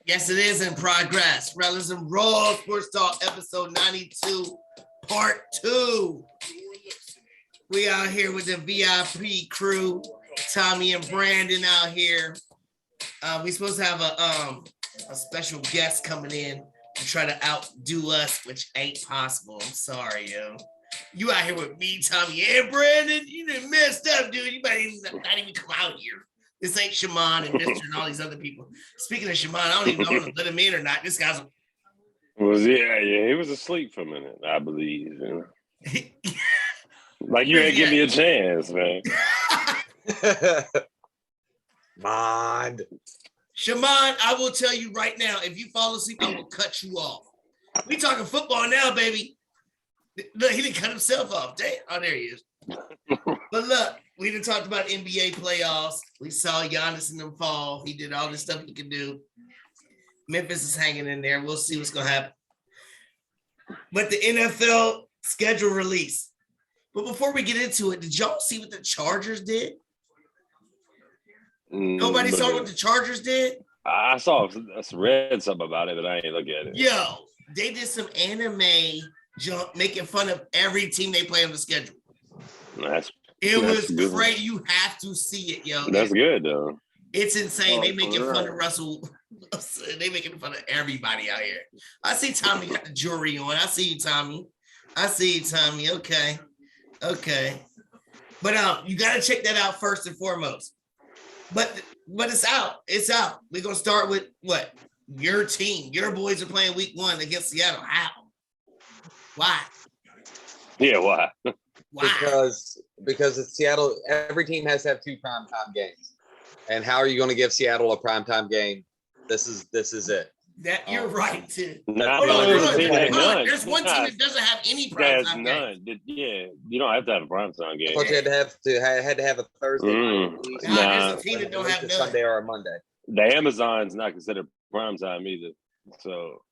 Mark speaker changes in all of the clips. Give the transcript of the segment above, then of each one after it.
Speaker 1: Yes, it is in progress. Rellism Raw Sports Talk, episode 92, part 2. We out here with the VIP crew, Tommy and Brandon out here. We supposed to have a special guest coming in to try to outdo us, which ain't possible. I'm sorry, yo. You out here with me, Tommy, and Brandon. You done messed up, dude. You might not even come out here. This ain't Shammond and Mr. and all these other people. Speaking of Shammond, I don't even know if to let him in or not. This guy's
Speaker 2: he was asleep for a minute, I believe. You know? Like you ain't give me a chance, man.
Speaker 3: Mind.
Speaker 1: Shammond, I will tell you right now, if you fall asleep, I will cut you off. We talking football now, baby. Look, he didn't cut himself off. Damn. Oh, there he is. But look, we done talked about NBA playoffs. We saw Giannis in them fall. He did all this stuff he could do. Memphis is hanging in there. We'll see what's going to happen. But the NFL schedule release. But before we get into it, did y'all see what the Chargers did? Nobody saw what the Chargers did?
Speaker 2: I read something about it, but I ain't look at it.
Speaker 1: Yo, they did some anime jump making fun of every team they play on the schedule. It was crazy. You have to see it, yo.
Speaker 2: That's good, though.
Speaker 1: It's insane. They making fun of Russell. They making fun of everybody out here. I see Tommy got the jewelry on. I see you, Tommy. Okay. But you got to check that out first and foremost. But it's out. It's out. We're going to start with what? Your team. Your boys are playing week 1 against Seattle. How? Why?
Speaker 2: Yeah, why?
Speaker 3: Because it's Seattle. Every team has to have 2 primetime games. And how are you going to give Seattle a primetime game? This is it.
Speaker 1: That you're right too.
Speaker 2: Hold
Speaker 1: on. There's one team that doesn't have any primetime game.
Speaker 2: Yeah, you don't have to have a primetime game.
Speaker 3: I thought you had to have a Thursday.
Speaker 1: There's a team that don't have none.
Speaker 3: Sunday or a Monday.
Speaker 2: The Amazon's not considered primetime either. So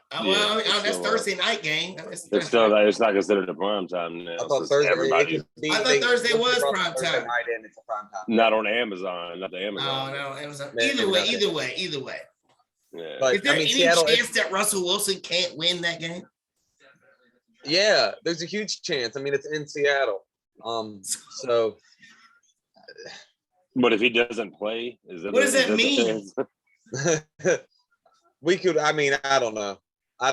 Speaker 1: that's Thursday night game.
Speaker 2: It's not considered a primetime now.
Speaker 3: I thought Thursday
Speaker 1: was primetime.
Speaker 3: It's a primetime.
Speaker 2: Not on Amazon. Not the Amazon.
Speaker 1: No, Amazon. Either way.
Speaker 2: Yeah.
Speaker 1: Is there any chance that Russell Wilson can't win that game?
Speaker 3: Yeah, there's a huge chance. I mean, it's in Seattle. So.
Speaker 2: But if he doesn't play,
Speaker 1: what does that mean?
Speaker 3: We could. I mean, I don't know. I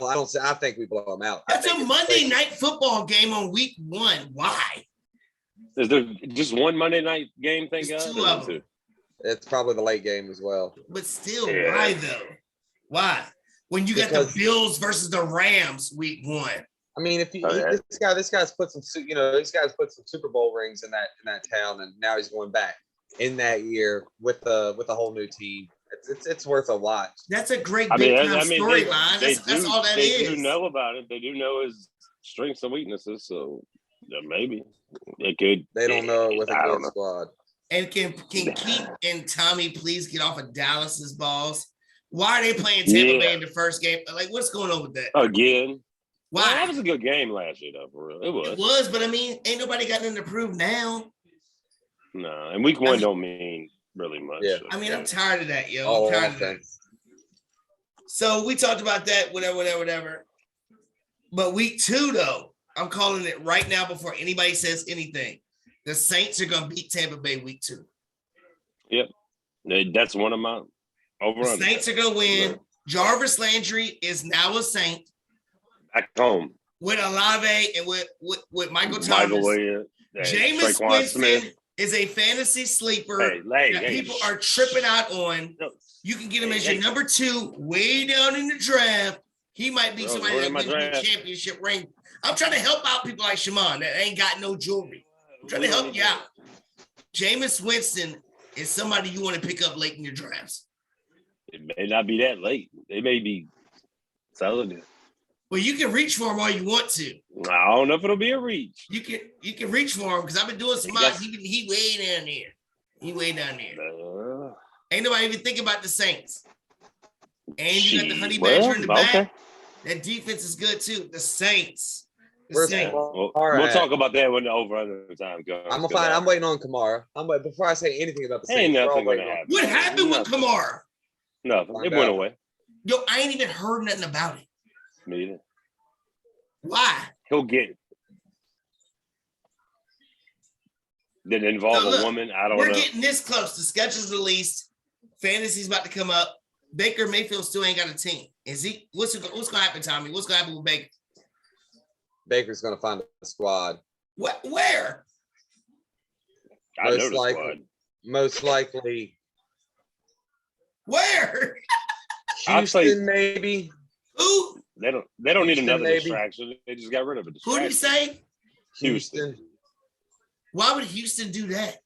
Speaker 3: think we blow them out.
Speaker 1: That's a Monday night football game on week 1. Why?
Speaker 2: Is there just one Monday night game?
Speaker 1: There's 2 of them.
Speaker 3: It's probably the late game as well.
Speaker 1: But still, why though? Why? When you got the Bills versus the Rams week 1.
Speaker 3: I mean, if this guy's put some Super Bowl rings in that town, and now he's going back in that year with a whole new team. It's worth a watch.
Speaker 1: That's a great storyline. That's all that is.
Speaker 2: They do know about it. They do know his strengths and weaknesses. So maybe it could.
Speaker 3: They don't know with a good squad.
Speaker 1: And can Keith and Tommy please get off of Dallas's balls? Why are they playing Tampa Bay in the first game? Like, what's going on with that?
Speaker 2: Again.
Speaker 1: Why?
Speaker 2: Well, that was a good game last year, though, for real. It was,
Speaker 1: but I mean, ain't nobody got nothing to prove now.
Speaker 2: No, and week 1 don't mean really much.
Speaker 3: Yeah.
Speaker 1: I mean, I'm tired of that, yo. I'm tired of that. So we talked about that, whatever. But week 2, though, I'm calling it right now before anybody says anything. The Saints are going to beat Tampa Bay week 2. Yep.
Speaker 2: That's one of my over-under.
Speaker 1: The Saints are going to win. Jarvis Landry is now a Saint.
Speaker 2: Back home.
Speaker 1: With Olave and with Michael Thomas. Jameis Winston is a fantasy sleeper that people are tripping out on. You can get him as your number 2 way down in the draft. He might be somebody that wins the championship ring. I'm trying to help out people like Shammond that ain't got no jewelry. I'm trying to help you out. Jameis Winston is somebody you want to pick up late in your drafts.
Speaker 2: It may not be that late. They may be selling it.
Speaker 1: Well, you can reach for him all you want to.
Speaker 2: I don't know if it'll be a reach.
Speaker 1: You can reach for him because I've been doing some odds. He way down there. Ain't nobody even thinking about the Saints. And you got the Honey Badger in the back. That defense is good too. The Saints.
Speaker 2: We'll talk about that when the over-under time comes.
Speaker 3: I'm waiting on Kamara. Before I say anything about the Saints.
Speaker 2: Ain't nothing going to happen.
Speaker 1: What happened with Kamara?
Speaker 2: Nothing. It went away.
Speaker 1: Yo, I ain't even heard nothing about it.
Speaker 2: Me either.
Speaker 1: Why?
Speaker 2: He'll get. Did it involve a woman? I don't know.
Speaker 1: We're getting this close. The schedule's released. Fantasy's about to come up. Baker Mayfield still ain't got a team. Is he? What's going to happen, Tommy? What's going to happen with Baker?
Speaker 3: Baker's going to find a squad.
Speaker 1: What? Where?
Speaker 2: I know the squad.
Speaker 3: Most likely.
Speaker 1: Where?
Speaker 3: Houston, maybe.
Speaker 1: Who?
Speaker 2: They don't need another distraction. They just got rid of it.
Speaker 1: Who do you say?
Speaker 3: Houston.
Speaker 1: Why would Houston do that?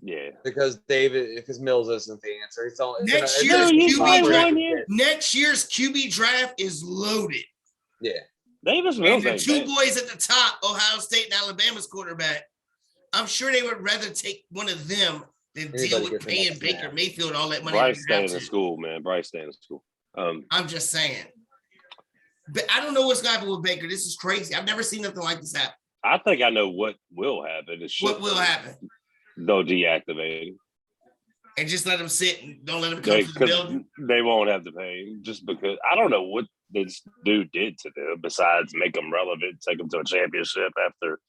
Speaker 2: Yeah.
Speaker 3: Because Mills isn't the answer.
Speaker 1: Next year's QB draft is loaded.
Speaker 3: Yeah.
Speaker 2: Davis
Speaker 1: Mills. And the two boys at the top, Ohio State and Alabama's quarterback. I'm sure they would rather take one of them than deal with paying Baker Mayfield all that money.
Speaker 2: Bryce staying in school, man. Bryce staying in school.
Speaker 1: I'm just saying. But I don't know what's going to happen with Baker. This is crazy. I've never seen nothing like this happen.
Speaker 2: I think I know what will happen.
Speaker 1: What will happen?
Speaker 2: They'll deactivate him.
Speaker 1: And just let him sit and don't let him come to the building?
Speaker 2: They won't have to pay him just because. I don't know what this dude did to them besides make them relevant, take them to a championship after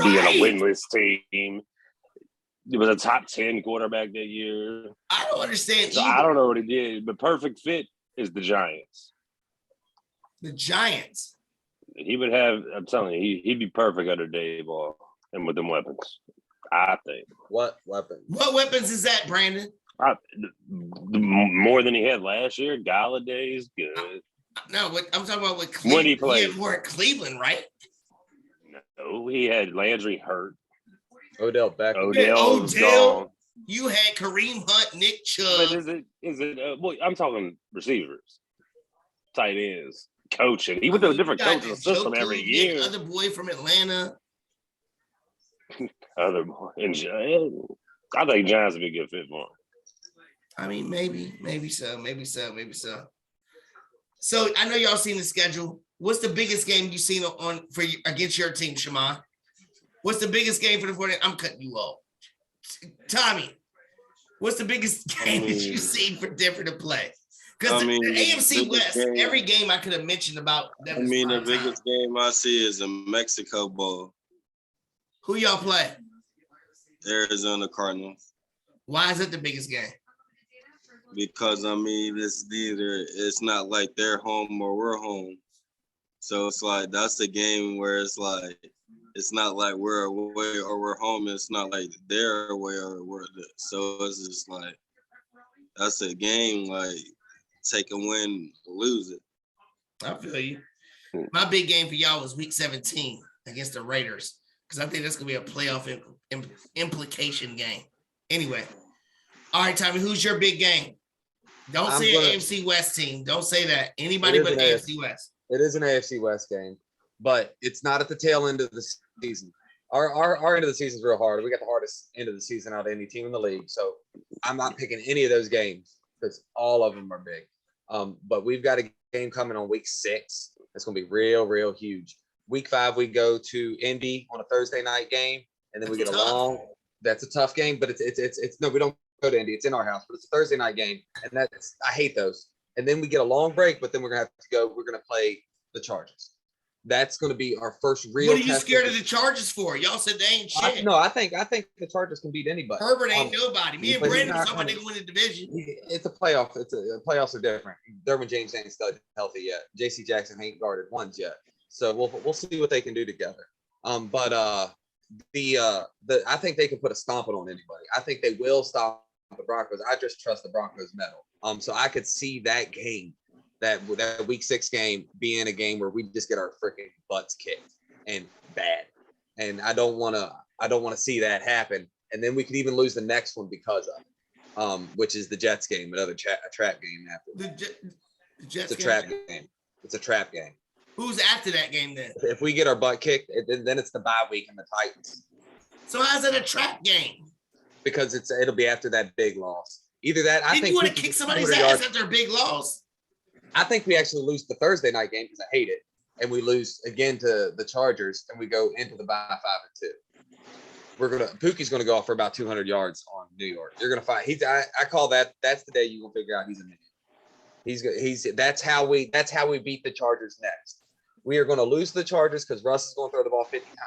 Speaker 2: being a winless team. He was a top 10 quarterback that year.
Speaker 1: I don't understand.
Speaker 2: So I don't know what he did, but perfect fit is the Giants.
Speaker 1: The Giants?
Speaker 2: He would have, I'm telling you, he'd be perfect under Dave Ball and with them weapons, I think.
Speaker 3: What weapons?
Speaker 1: What weapons is that, Brandon?
Speaker 2: More than he had last year. Galladay's good.
Speaker 1: No, I'm talking about with Cleveland.
Speaker 2: When he played.
Speaker 1: He had more at Cleveland, right?
Speaker 2: No, he had Landry hurt.
Speaker 3: Odell Beckham.
Speaker 2: Odell. Gone.
Speaker 1: You had Kareem Hunt, Nick Chubb.
Speaker 2: But is it? Well, I'm talking receivers, tight ends, coaching. He went to a different coaching system every year.
Speaker 1: Other boy from Atlanta.
Speaker 2: Other boy, and I think Giants would be a good fit for him.
Speaker 1: I mean, maybe so. So I know y'all seen the schedule. What's the biggest game you seen against your team, Shammond? What's the biggest game for the 49ers? I'm cutting you off. Tommy, what's the biggest game that you've seen for Denver to play? Because the AFC West, every game I could have mentioned about them.
Speaker 4: The biggest game I see is a Mexico Bowl.
Speaker 1: Who y'all play?
Speaker 4: Arizona Cardinals.
Speaker 1: Why is it the biggest game?
Speaker 4: Because it's not like they're home or we're home. So it's like that's the game where it's like it's not like we're away or we're home. It's not like they're away or we're there. So it's just like that's a game like take a win, lose it.
Speaker 1: I feel you. My big game for y'all was week 17 against the Raiders because I think that's gonna be a playoff implication game. Anyway, all right, Tommy, who's your big game? Don't say an AFC West team. Don't say that. Anybody but AFC West.
Speaker 3: It is an AFC West game, but it's not at the tail end of the season. Our end of the season is real hard. We got the hardest end of the season out of any team in the league. So I'm not picking any of those games because all of them are big. But we've got a game coming on week 6. It's going to be real, real huge. Week 5, we go to Indy on a Thursday night game, and then we get a long. That's a tough game, but it's no, we don't go to Indy. It's in our house, but it's a Thursday night game, and I hate those. And then we get a long break, but then we're gonna have to go. We're gonna play the Chargers. That's gonna be our first real.
Speaker 1: What are you scared of the Chargers for? Y'all said they ain't shit.
Speaker 3: I think the Chargers can beat anybody.
Speaker 1: Herbert ain't nobody. Me and Brandon was talking about they can win the division.
Speaker 3: It's a playoff. Playoffs are different. Derwin James ain't still healthy yet. J.C. Jackson ain't guarded once yet. So we'll see what they can do together. But I think they can put a stomping on anybody. I think they will stop the Broncos. I just trust the Broncos medal. So I could see that game, that week 6 game, being a game where we just get our freaking butts kicked and bad. And I don't want to see that happen. And then we could even lose the next one because of it, which is the Jets game, another trap game after.
Speaker 1: The Jets
Speaker 3: it's a trap game. It's a trap game.
Speaker 1: Who's after that game then?
Speaker 3: If we get our butt kicked, then it's the bye week and the Titans.
Speaker 1: So how's it a trap game?
Speaker 3: Because it'll be after that big loss. Either that, I think
Speaker 1: you want to kick somebody's ass after a big loss.
Speaker 3: I think we actually lose the Thursday night game because I hate it, and we lose again to the Chargers, and we go into the bye 5-2. Pookie's gonna go off for about 200 yards on New York. You're gonna find I call that. That's the day you gonna figure out he's a minion. That's how we beat the Chargers next. We are going to lose the Chargers because Russ is going to throw the ball 50 times.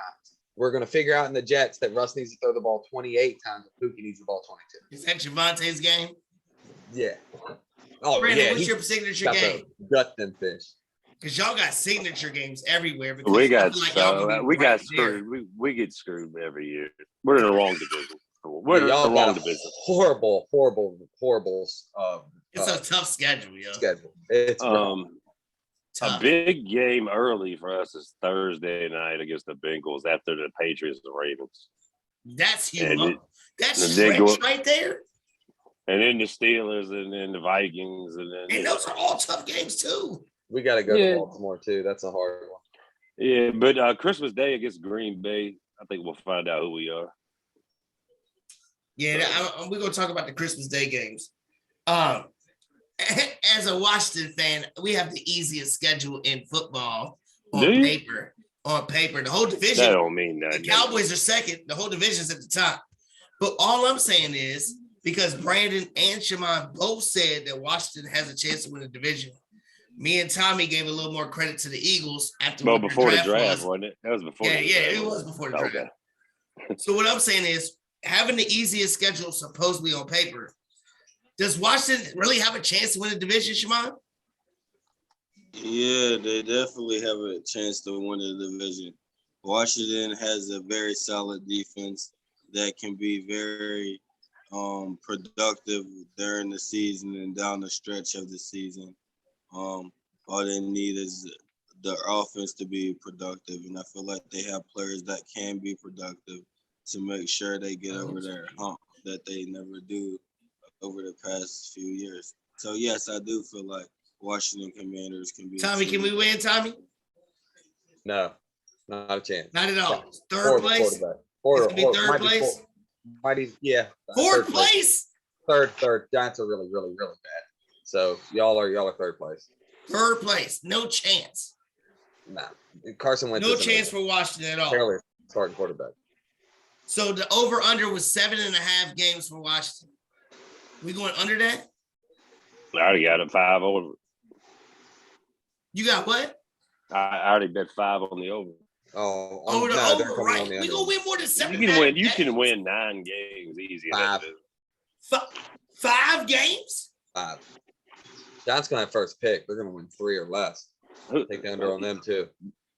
Speaker 3: We're going to figure out in the Jets that Russ needs to throw the ball 28 times and Pookie needs the ball 22.
Speaker 1: Is that Javonte's game?
Speaker 3: Yeah. Oh,
Speaker 1: Brandon,
Speaker 3: yeah.
Speaker 1: what's your signature game?
Speaker 3: Gut them fish.
Speaker 1: Because y'all got signature games everywhere. Because
Speaker 2: We got
Speaker 1: we got
Speaker 2: screwed. We get screwed every year. We're in the wrong division. We're in
Speaker 3: y'all
Speaker 2: the wrong division.
Speaker 3: Horrible.
Speaker 1: It's a tough schedule, yo.
Speaker 3: It's
Speaker 2: a big game early for us is Thursday night against the Bengals after the Patriots and Ravens.
Speaker 1: That's huge. That's stretch right there.
Speaker 2: And then the Steelers and then the Vikings
Speaker 1: and those are all tough games too.
Speaker 3: We got to go to Baltimore too. That's a hard one.
Speaker 2: Yeah, but Christmas Day against Green Bay, I think we'll find out who we are.
Speaker 1: Yeah, we're gonna talk about the Christmas Day games. As a Washington fan, we have the easiest schedule in football on paper. On paper, the whole division.
Speaker 2: That don't mean that.
Speaker 1: The Cowboys are second. The whole division's at the top. But all I'm saying is because Brandon and Shammond both said that Washington has a chance to win the division. Me and Tommy gave a little more credit to the Eagles after.
Speaker 2: Well, before the draft, wasn't it? That was before.
Speaker 1: Yeah, it was before the draft. Okay. So what I'm saying is having the easiest schedule supposedly on paper. Does Washington really have a chance to win the division, Shammond?
Speaker 4: Yeah, they definitely have a chance to win the division. Washington has a very solid defense that can be very productive during the season and down the stretch of the season. All they need is the offense to be productive, and I feel like they have players that can be productive to make sure they get over their hump that they never do over the past few years. So, yes, I do feel like Washington Commanders can be.
Speaker 1: Tommy, can we win, Tommy?
Speaker 3: No, not a chance.
Speaker 1: Not at all. Third place? It's going to be third place? Fourth place?
Speaker 3: Third. Giants are really, really, really bad. So, y'all are third place.
Speaker 1: Third place. No chance.
Speaker 3: Nah. Carson Wentz.
Speaker 1: No chance for Washington at all.
Speaker 3: Barely starting quarterback.
Speaker 1: So, the over-under was 7.5 games for Washington. We going under that?
Speaker 2: I already got a 5 over.
Speaker 1: You got what?
Speaker 2: I already bet 5 on the over.
Speaker 1: The over, right? We gonna win more than 7.
Speaker 2: You can win 9 games easy.
Speaker 3: 5.
Speaker 1: 5 games?
Speaker 3: 5. John's gonna have first pick. They're gonna win 3 or less. Take the under on them too.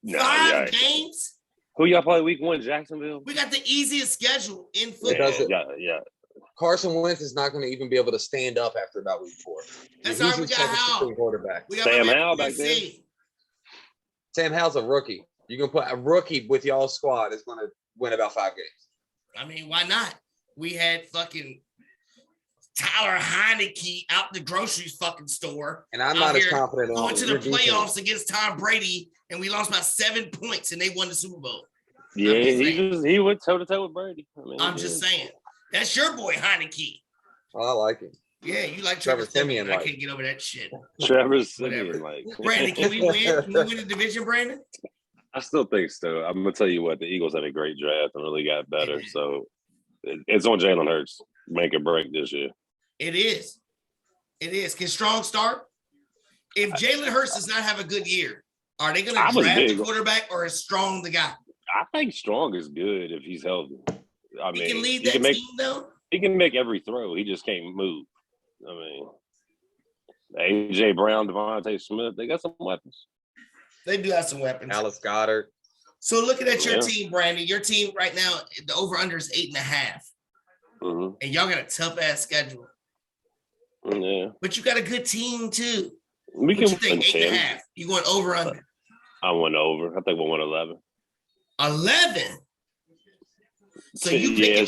Speaker 1: 5 games?
Speaker 2: Who y'all play week 1? Jacksonville.
Speaker 1: We got the easiest schedule in football.
Speaker 2: Yeah.
Speaker 3: Carson Wentz is not going to even be able to stand up after about week 4.
Speaker 1: That's how we got Howell.
Speaker 3: Quarterback.
Speaker 2: Sam Howell back then.
Speaker 3: Sam Howell's a rookie. You can put a rookie with y'all's squad is going to win about 5 games.
Speaker 1: I mean, why not? We had fucking Tyler Heineke out the grocery fucking store.
Speaker 3: And I'm not as confident
Speaker 1: going to the playoffs against Tom Brady, and we lost by 7 points, and they won the Super Bowl.
Speaker 2: Yeah, he went toe to toe with Brady.
Speaker 1: I'm just saying. That's your boy Heineke.
Speaker 3: I like him.
Speaker 1: Yeah, you like Trevor Siemian. I can't get over that shit.
Speaker 2: Trevor Siemian, like.
Speaker 1: Brandon, can we win? Can we win the division, Brandon?
Speaker 2: I still think so. I'm gonna tell you what, the Eagles had a great draft and really got better. So it's on Jalen Hurts. Make a break this year.
Speaker 1: It is. Can Strong start? If Jalen Hurts does not have a good year, are they gonna draft the quarterback or is Strong the guy?
Speaker 2: I think Strong is good if he's healthy. I mean,
Speaker 1: he can lead that team, though.
Speaker 2: He can make every throw. He just can't move. I mean, AJ Brown, Devontae Smith, they got some weapons.
Speaker 1: They do have some weapons.
Speaker 3: Alice Goddard.
Speaker 1: So looking at your team, Brandon, your team right now, the over-under is 8.5.
Speaker 2: Mm-hmm.
Speaker 1: And y'all got a tough-ass schedule.
Speaker 2: Yeah.
Speaker 1: But you got a good team, too.
Speaker 2: We can
Speaker 1: win 8.5. You going over-under?
Speaker 2: I went over. I think we'll win 11.
Speaker 1: 11? So you You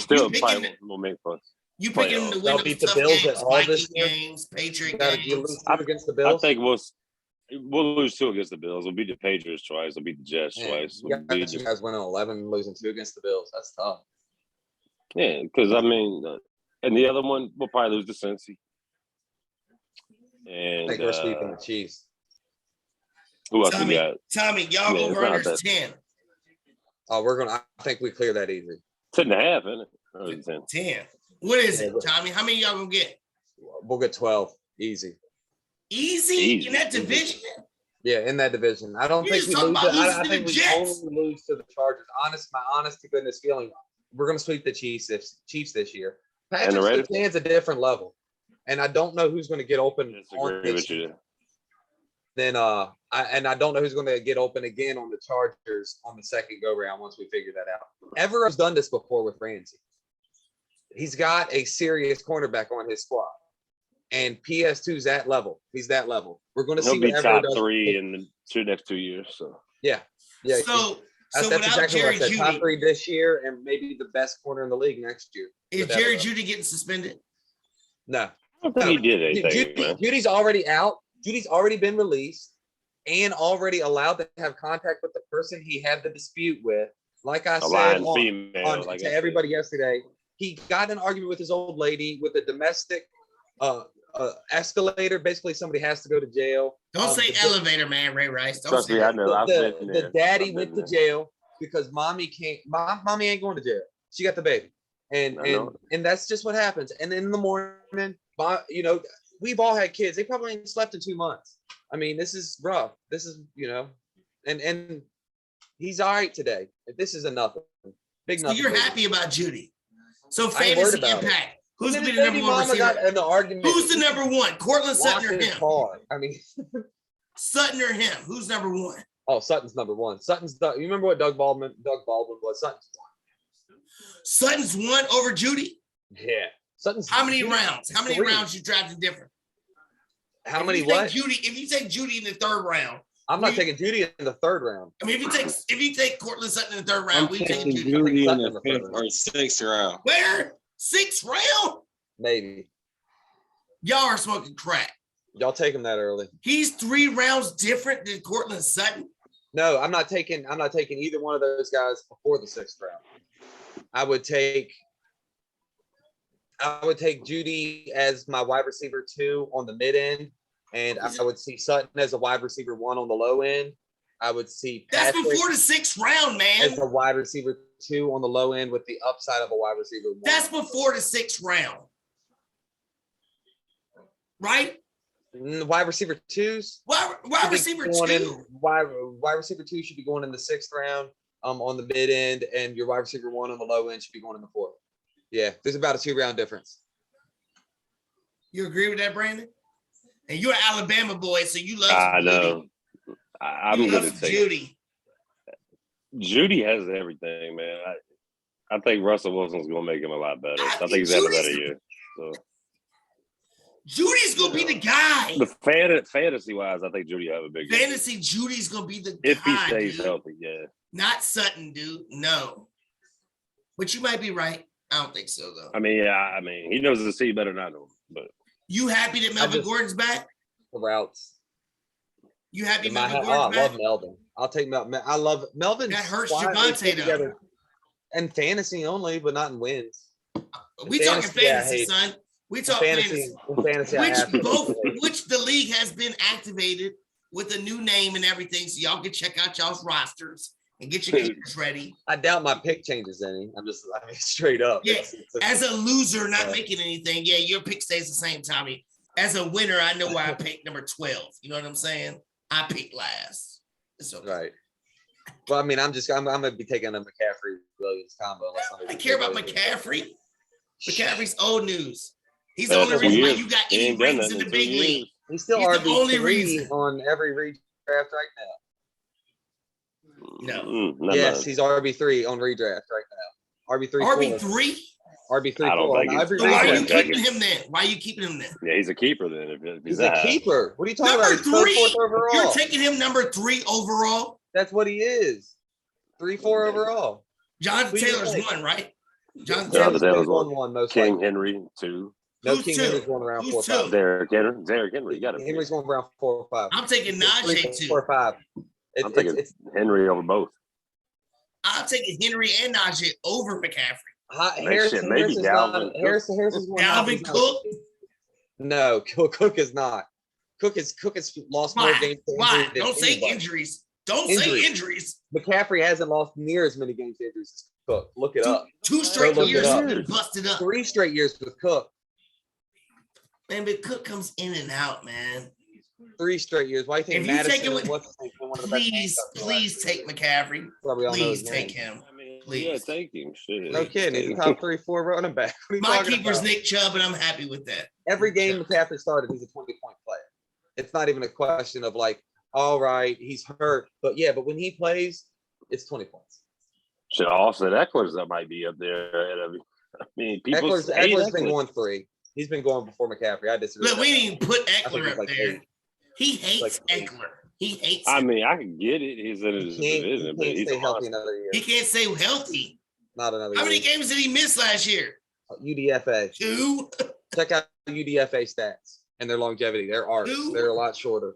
Speaker 1: picking to win
Speaker 3: beat the Bills at all this
Speaker 1: games, Patriot games.
Speaker 3: Against the Bills.
Speaker 2: I think we'll lose 2 against the Bills. We'll beat the Patriots twice. We'll beat the Jets twice.
Speaker 3: You guys winning 11, losing 2 against the Bills. That's tough.
Speaker 2: Yeah, because I mean, and the other one we'll probably lose to Cincy. And
Speaker 3: I think we're sweeping the Chiefs.
Speaker 2: Who else we got?
Speaker 1: Tommy, y'all over under 10.
Speaker 3: Oh, I think we clear that easy.
Speaker 2: 10.5, isn't it?
Speaker 1: 10. What is it, Tommy? How many y'all gonna get?
Speaker 3: We'll get 12. Easy.
Speaker 1: Easy in that division.
Speaker 3: Yeah, in that division. I don't
Speaker 1: You
Speaker 3: think
Speaker 1: just
Speaker 3: we
Speaker 1: talking
Speaker 3: lose.
Speaker 1: about
Speaker 3: I
Speaker 1: losing to
Speaker 3: think
Speaker 1: the
Speaker 3: we
Speaker 1: Jets.
Speaker 3: only lose to the Chargers. My honest to goodness feeling, we're going to sweep the Chiefs this year.
Speaker 2: And the
Speaker 3: Patrick
Speaker 2: Raiders?
Speaker 3: Surtain's a different level, and I don't know who's going to get open on
Speaker 2: Disagree
Speaker 3: this.
Speaker 2: with you.
Speaker 3: Then I don't know who's going to get open again on the Chargers on the second go round once we figure that out. Everett's done this before with Ramsey. He's got a serious cornerback on his squad, and PS2's that level. He's that level. We're going to see
Speaker 2: He'll be
Speaker 3: what
Speaker 2: top
Speaker 3: Everett does.
Speaker 2: 3 in the next 2 years. So
Speaker 3: Yeah.
Speaker 1: So
Speaker 3: That's
Speaker 1: without
Speaker 3: exactly
Speaker 1: Jerry
Speaker 3: what I said.
Speaker 1: Jeudy,
Speaker 3: Top 3 this year, and maybe the best corner in the league next year.
Speaker 1: is
Speaker 3: with
Speaker 1: Jerry
Speaker 3: Everett.
Speaker 1: Jeudy getting suspended?
Speaker 3: No.
Speaker 2: I don't think he did anything, man.
Speaker 3: Judy's already out. Judy's already been released and already allowed to have contact with the person he had the dispute with. Like I
Speaker 2: A
Speaker 3: said
Speaker 2: lying female, like I
Speaker 3: to
Speaker 2: said.
Speaker 3: everybody yesterday, he got in an argument with his old lady with a domestic escalator. Basically, somebody has to go to jail.
Speaker 1: Don't say elevator, man, Ray Rice. Don't
Speaker 2: Trust
Speaker 1: say
Speaker 2: me, I
Speaker 1: that.
Speaker 2: know. I've been
Speaker 3: The
Speaker 2: there.
Speaker 3: daddy
Speaker 2: I've
Speaker 3: went
Speaker 2: been
Speaker 3: to
Speaker 2: there.
Speaker 3: jail because mommy can't. Mommy ain't going to jail. She got the baby, and
Speaker 2: I know.
Speaker 3: that's just what happens. And then in the morning, we've all had kids. They probably ain't slept in 2 months. I mean, this is rough. This is and he's all right today. This is a nothing. Big
Speaker 1: So
Speaker 3: nothing.
Speaker 1: you're
Speaker 3: baby.
Speaker 1: happy about Judy. So
Speaker 3: I ain't worried
Speaker 1: fantasy
Speaker 3: about it.
Speaker 1: impact. Who's
Speaker 3: And
Speaker 1: gonna be
Speaker 3: his
Speaker 1: the
Speaker 3: baby
Speaker 1: number one
Speaker 3: mama got
Speaker 1: receiver?
Speaker 3: in the argument.
Speaker 1: Who's the number one? Cortland Sutton or
Speaker 3: Locked his
Speaker 1: him?
Speaker 3: car. I mean,
Speaker 1: Sutton or him? Who's number one?
Speaker 3: Sutton's number one. You remember what Doug Baldwin was?
Speaker 1: Sutton's one over Judy.
Speaker 3: Yeah. Sutton's
Speaker 1: How many rounds? How many
Speaker 3: 3.
Speaker 1: rounds you drafted different?
Speaker 3: How
Speaker 1: If
Speaker 3: many
Speaker 1: you take
Speaker 3: what?
Speaker 1: Judy, if you take Judy in the third round,
Speaker 3: I'm not taking Judy in the 3rd round.
Speaker 1: I mean, if you take Cortland Sutton in the third round,
Speaker 4: I'm
Speaker 1: we take
Speaker 4: taking
Speaker 1: Judy.
Speaker 4: Judy in
Speaker 3: Sutton
Speaker 4: the
Speaker 3: in the
Speaker 4: 5th
Speaker 3: first
Speaker 4: or 6th round.
Speaker 1: Where? 6th round?
Speaker 3: Maybe.
Speaker 1: Y'all are smoking crack.
Speaker 3: Y'all take him that early.
Speaker 1: He's 3 rounds different than Cortland Sutton.
Speaker 3: No, I'm not taking either one of those guys before the 6th round. I would take Judy as my wide receiver 2 on the mid end, and I would see Sutton as a wide receiver 1 on the low end. I would see
Speaker 1: That's
Speaker 3: Patrick
Speaker 1: before the 6th round, man.
Speaker 3: as a wide receiver 2 on the low end with the upside of a wide receiver 1.
Speaker 1: That's before the 6th round. Right?
Speaker 3: Wide receiver 2s.
Speaker 1: Wide receiver 2.
Speaker 3: Wide receiver 2 should be going in the 6th round on the mid end, and your wide receiver 1 on the low end should be going in the 4th. Yeah, there's about a 2-round difference.
Speaker 1: You agree with that, Brandon? And you're an Alabama boy, so you love
Speaker 2: I
Speaker 1: some
Speaker 2: know.
Speaker 1: Judy.
Speaker 2: I'm
Speaker 1: You love
Speaker 2: going to
Speaker 1: some
Speaker 2: take
Speaker 1: Judy.
Speaker 2: Judy has everything, man. I think Russell Wilson's going to make him a lot better. I think he's had a
Speaker 1: Judy's-
Speaker 2: better year. So
Speaker 1: Judy's gonna be the guy.
Speaker 2: the fantasy wise, I think Judy will have a big year.
Speaker 1: Fantasy Judy's gonna be the
Speaker 2: If he
Speaker 1: guy,
Speaker 2: stays
Speaker 1: dude.
Speaker 2: healthy, yeah.
Speaker 1: Not Sutton, dude. No. But you might be right. I don't think so, though.
Speaker 2: I mean, he knows the sea better than I do. But
Speaker 1: You happy that Melvin Gordon's back?
Speaker 3: The routes.
Speaker 1: You happy
Speaker 3: I
Speaker 1: Melvin Gordon's
Speaker 3: love
Speaker 1: back?
Speaker 3: Melvin. I'll take Melvin. I love Melvin.
Speaker 1: That hurts Javonte, though.
Speaker 3: And fantasy only, but not in wins.
Speaker 1: We talking
Speaker 3: Fantasy, I
Speaker 1: fantasy,
Speaker 3: hate.
Speaker 1: son. We talking fantasy.
Speaker 3: Fantasy, I have to.
Speaker 1: Which the league has been activated with a new name and everything, so y'all can check out y'all's rosters and get your games ready.
Speaker 3: I doubt my pick changes any. I mean, straight up.
Speaker 1: Yeah,
Speaker 3: It's
Speaker 1: as a loser, not making anything, yeah, your pick stays the same, Tommy. As a winner, I know why I picked number 12. You know what I'm saying? I picked last. It's okay.
Speaker 3: right. Well, I mean, I'm gonna be taking a McCaffrey Williams combo.
Speaker 1: I care about McCaffrey. McCaffrey's old news. He's the
Speaker 2: That's
Speaker 1: only reason why
Speaker 2: weird.
Speaker 1: you got
Speaker 2: He
Speaker 1: any
Speaker 2: ain't done
Speaker 1: rings
Speaker 2: that
Speaker 1: in the
Speaker 2: in
Speaker 1: big
Speaker 2: 2 years.
Speaker 1: league.
Speaker 3: He's still
Speaker 1: He's the only
Speaker 3: RB3
Speaker 1: reason.
Speaker 3: on every redraft right now.
Speaker 1: No.
Speaker 3: Yes, he's RB3 on redraft right now. RB3.
Speaker 1: RB3?
Speaker 3: RB3.
Speaker 2: I don't think
Speaker 3: every
Speaker 2: it's-
Speaker 1: So why are
Speaker 2: I
Speaker 1: you
Speaker 2: don't think
Speaker 1: keeping him then? Why are you keeping him then?
Speaker 2: Yeah, he's a keeper then. If
Speaker 3: He's
Speaker 2: that.
Speaker 3: a keeper. What are you talking
Speaker 1: Number
Speaker 3: about? He's third,
Speaker 1: 3?
Speaker 3: fourth overall.
Speaker 1: You're taking him number 3 overall?
Speaker 3: That's what he is. 3-4 overall.
Speaker 1: Jonathan
Speaker 3: Who do you
Speaker 1: Taylor's
Speaker 3: think?
Speaker 1: 1, right? Jonathan
Speaker 2: Jonathan
Speaker 1: Taylor's
Speaker 2: Taylor's
Speaker 3: won one most
Speaker 2: King
Speaker 3: likely.
Speaker 2: Henry 2.
Speaker 3: No,
Speaker 1: Who's
Speaker 3: King
Speaker 1: two?
Speaker 3: Henry's going around
Speaker 1: Who's
Speaker 3: 4 or 5.
Speaker 1: two?
Speaker 2: Derrick Henry, you got him.
Speaker 3: Henry's going around 4 or 5.
Speaker 1: I'm taking Najee 2.
Speaker 3: 4 or 5.
Speaker 2: I'm taking Henry over both.
Speaker 1: I'm taking Henry and Najee over McCaffrey.
Speaker 2: Maybe Dalvin.
Speaker 3: Harrison's going
Speaker 1: Dalvin Cook?
Speaker 3: No, Cook is not. Cook has lost more
Speaker 1: Why?
Speaker 3: games. to
Speaker 1: Why?
Speaker 3: injury than
Speaker 1: Don't say
Speaker 3: anybody.
Speaker 1: injuries. Don't say injuries.
Speaker 3: McCaffrey hasn't lost near as many games to injuries as Cook. Look it up.
Speaker 1: Two straight
Speaker 3: Go look it
Speaker 1: years
Speaker 3: up.
Speaker 1: he's been busted up.
Speaker 3: 3 straight years with Cook.
Speaker 1: Man, but Cook comes in and out, man.
Speaker 3: 3 straight years. Why do you
Speaker 1: If
Speaker 3: think
Speaker 1: you take
Speaker 3: Madison
Speaker 1: it with-
Speaker 3: and what's his name been one of the best?
Speaker 1: Please take McCaffrey.
Speaker 3: Probably all know
Speaker 1: Please
Speaker 3: his
Speaker 1: take
Speaker 3: name.
Speaker 1: him.
Speaker 2: I mean,
Speaker 1: Please.
Speaker 2: yeah, take him. Shit.
Speaker 3: No kidding. He's a
Speaker 2: Take him.
Speaker 3: top 3-4 running back. What are you
Speaker 1: My
Speaker 3: talking
Speaker 1: keeper's
Speaker 3: about?
Speaker 1: Nick Chubb, and I'm happy with that.
Speaker 3: Every game
Speaker 1: Chubb.
Speaker 3: McCaffrey started, he's a 20-point player. It's not even a question of like, all right, he's hurt. But when he plays, it's 20 points.
Speaker 2: Shit, Austin Eckler's that might be up there. I mean, people
Speaker 3: Eckler's
Speaker 2: say
Speaker 3: been going 3. He's been going before McCaffrey. I disagree.
Speaker 1: Look,
Speaker 3: with
Speaker 1: we
Speaker 3: that.
Speaker 1: didn't even put
Speaker 3: I think
Speaker 1: Eckler
Speaker 3: he's
Speaker 1: up
Speaker 3: like
Speaker 1: there.
Speaker 3: 8.
Speaker 1: He hates
Speaker 3: like 8.
Speaker 1: Eckler. He hates
Speaker 2: I
Speaker 1: him.
Speaker 2: mean, I can get it. He's in
Speaker 3: He
Speaker 2: his
Speaker 3: can't,
Speaker 2: division, but he's
Speaker 3: stay
Speaker 2: a
Speaker 3: healthy
Speaker 2: monster.
Speaker 3: another year.
Speaker 1: He can't stay healthy.
Speaker 3: Not another
Speaker 1: How
Speaker 3: year.
Speaker 1: many games did he miss last year?
Speaker 3: UDFA.
Speaker 1: 2.
Speaker 3: Check out UDFA stats and their longevity. Their arcs.
Speaker 1: Who?
Speaker 3: They're a lot shorter.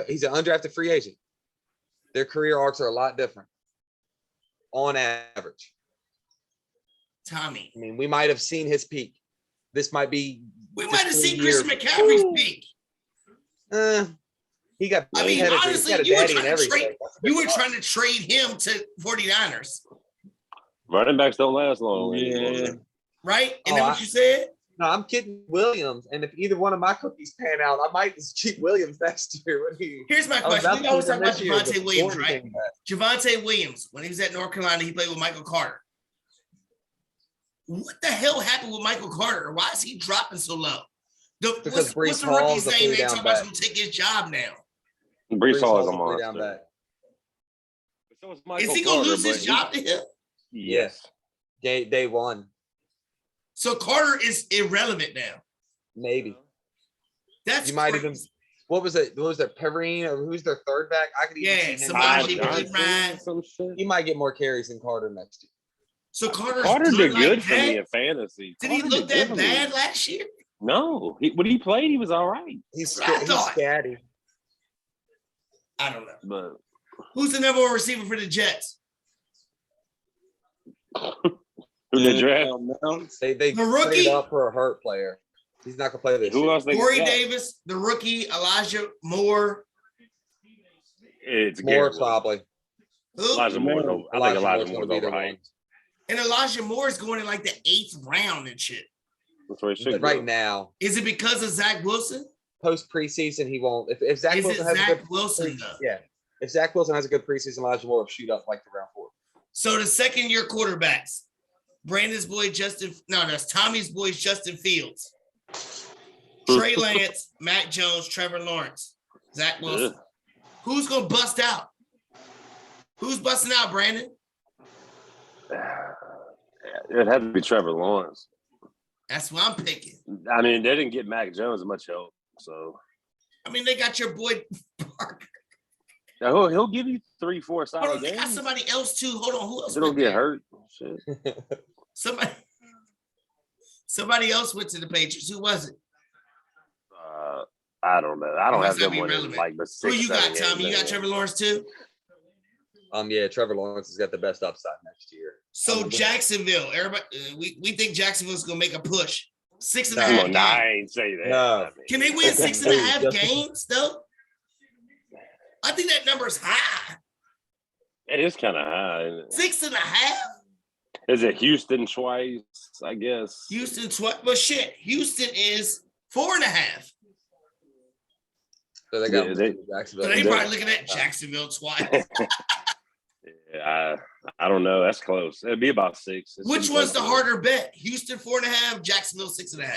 Speaker 3: He's an undrafted free agent. Their career arcs are a lot different on average.
Speaker 1: Tommy.
Speaker 3: I mean, we might have seen his peak. This might be.
Speaker 1: We
Speaker 3: just
Speaker 1: might have
Speaker 3: 3
Speaker 1: seen
Speaker 3: years.
Speaker 1: Christian McCaffrey's peak.
Speaker 3: He got.
Speaker 1: I mean,
Speaker 3: pedigree.
Speaker 1: honestly,
Speaker 3: He got a
Speaker 1: you were
Speaker 3: daddy
Speaker 1: trying
Speaker 3: and
Speaker 1: to trade.
Speaker 3: everything. That's a
Speaker 1: You were
Speaker 3: good
Speaker 1: trying to trade him to 49ers,
Speaker 2: Running backs don't last long.
Speaker 4: Yeah.
Speaker 2: anymore.
Speaker 1: right? And
Speaker 3: Oh,
Speaker 1: then what you said?
Speaker 3: No, I'm kidding Williams. And if either one of my cookies pan out, I might just keep Williams next year. When he,
Speaker 1: Here's my
Speaker 3: I was
Speaker 1: question.
Speaker 3: about
Speaker 1: We
Speaker 3: to
Speaker 1: always
Speaker 3: keep
Speaker 1: talk
Speaker 3: him
Speaker 1: about
Speaker 3: this year,
Speaker 1: Javante
Speaker 3: but
Speaker 1: Williams,
Speaker 3: Gordon
Speaker 1: right?
Speaker 3: came back.
Speaker 1: Javante Williams, when he was at North Carolina, he played with Michael Carter. What the hell happened with Michael Carter? Why is he dropping so low?
Speaker 3: Because
Speaker 1: What's
Speaker 3: Brees
Speaker 1: the
Speaker 3: Hall
Speaker 1: rookie's
Speaker 3: is a
Speaker 1: name? They
Speaker 3: three-down
Speaker 1: talking about
Speaker 3: back.
Speaker 1: going to take his job now.
Speaker 2: Brees Hall is a
Speaker 3: Hall's three-down
Speaker 2: monster.
Speaker 3: back.
Speaker 2: So is
Speaker 1: Is
Speaker 2: Michael
Speaker 1: he going to
Speaker 2: Carter,
Speaker 1: lose his
Speaker 2: but
Speaker 1: job to him?
Speaker 2: Yes.
Speaker 3: Day 1,
Speaker 1: So Carter is irrelevant now.
Speaker 3: maybe.
Speaker 1: That's
Speaker 3: You might
Speaker 1: crazy.
Speaker 3: even. What was it? What was that? Perrine or who's their third back? I could even
Speaker 1: Yeah,
Speaker 3: see him.
Speaker 1: somebody
Speaker 3: Johnson.
Speaker 1: could ride.
Speaker 2: Some shit.
Speaker 3: He might get more carries than Carter next year.
Speaker 1: So Carter's
Speaker 2: Carter
Speaker 1: good
Speaker 2: did
Speaker 1: like
Speaker 2: good for
Speaker 1: that?
Speaker 2: me in fantasy.
Speaker 1: Did he
Speaker 2: Carter
Speaker 1: look
Speaker 2: did
Speaker 1: that
Speaker 2: good for me.
Speaker 1: bad last year?
Speaker 2: No, when he played, he was all right.
Speaker 3: He's
Speaker 1: I thought.
Speaker 3: scatty.
Speaker 1: I don't know.
Speaker 2: But
Speaker 1: Who's the number 1 receiver for the Jets?
Speaker 2: who they draft?
Speaker 3: They
Speaker 1: The
Speaker 3: traded
Speaker 1: rookie?
Speaker 3: up for a hurt player. He's not gonna play this
Speaker 2: Who
Speaker 3: year.
Speaker 2: else? They
Speaker 1: Corey
Speaker 2: got?
Speaker 1: Davis, the rookie, Elijah Moore.
Speaker 2: It's
Speaker 3: More
Speaker 2: Garrett.
Speaker 3: probably.
Speaker 1: Who?
Speaker 2: Elijah Moore. No, I think Elijah
Speaker 3: Moore's
Speaker 2: Moore's
Speaker 3: gonna be the
Speaker 2: overhyped.
Speaker 3: one.
Speaker 1: And Elijah Moore is going in like the 8th round and shit.
Speaker 2: That's where he should
Speaker 3: But
Speaker 2: go.
Speaker 3: right now,
Speaker 1: Is it because of Zach Wilson?
Speaker 3: post preseason, he won't. If Zach
Speaker 1: Is it
Speaker 3: Wilson has a
Speaker 1: Zach
Speaker 3: good
Speaker 1: Wilson though?
Speaker 3: yeah. If Zach Wilson has a good preseason, Elijah Moore will shoot up like to round 4.
Speaker 1: So the 2nd-year quarterbacks, Brandon's boy that's Tommy's boy Justin Fields, Trey Lance, Matt Jones, Trevor Lawrence, Zach Wilson. Who's gonna bust out? Who's busting out, Brandon?
Speaker 2: It had to be Trevor Lawrence.
Speaker 1: That's what I'm picking.
Speaker 2: I mean, they didn't get Mac Jones much help, so
Speaker 1: I mean, they got your boy Parker.
Speaker 2: now, he'll give you 3-4
Speaker 1: Hold
Speaker 2: solid
Speaker 1: on, they got
Speaker 2: games.
Speaker 1: somebody else too. Hold on, who else?
Speaker 2: They don't
Speaker 1: went
Speaker 2: get
Speaker 1: there?
Speaker 2: hurt. Shit.
Speaker 1: Somebody else went to the Patriots. Who was it?
Speaker 2: I don't know. I don't
Speaker 1: Must
Speaker 2: have them
Speaker 1: not be
Speaker 2: winning
Speaker 1: relevant.
Speaker 2: like the
Speaker 1: Who
Speaker 2: 6.
Speaker 1: you got,
Speaker 2: 7 games
Speaker 1: Tommy? You got
Speaker 2: they
Speaker 1: Trevor Lawrence too?
Speaker 3: Yeah, Trevor Lawrence has got the best upside next year.
Speaker 1: So Jacksonville, everybody, we think Jacksonville's gonna make a push. 6.5
Speaker 2: win. Come on,
Speaker 1: games.
Speaker 2: nah, I ain't say that.
Speaker 3: No.
Speaker 2: I mean,
Speaker 1: Can they win 6.5
Speaker 3: Just-
Speaker 1: games though? I think that number's high.
Speaker 2: It is kind of high. Isn't it?
Speaker 1: 6.5.
Speaker 2: Is it Houston twice? I guess.
Speaker 1: Houston but shit. Houston is 4.5.
Speaker 3: So they got
Speaker 2: Yeah, they-
Speaker 3: Jacksonville.
Speaker 1: So they
Speaker 2: Yeah.
Speaker 1: probably looking at Jacksonville twice.
Speaker 2: Yeah, I don't know. That's close. It'd be about 6. It
Speaker 1: Which
Speaker 2: seems
Speaker 1: one's the
Speaker 2: like
Speaker 1: harder bet? Houston 4.5, Jacksonville 6.5.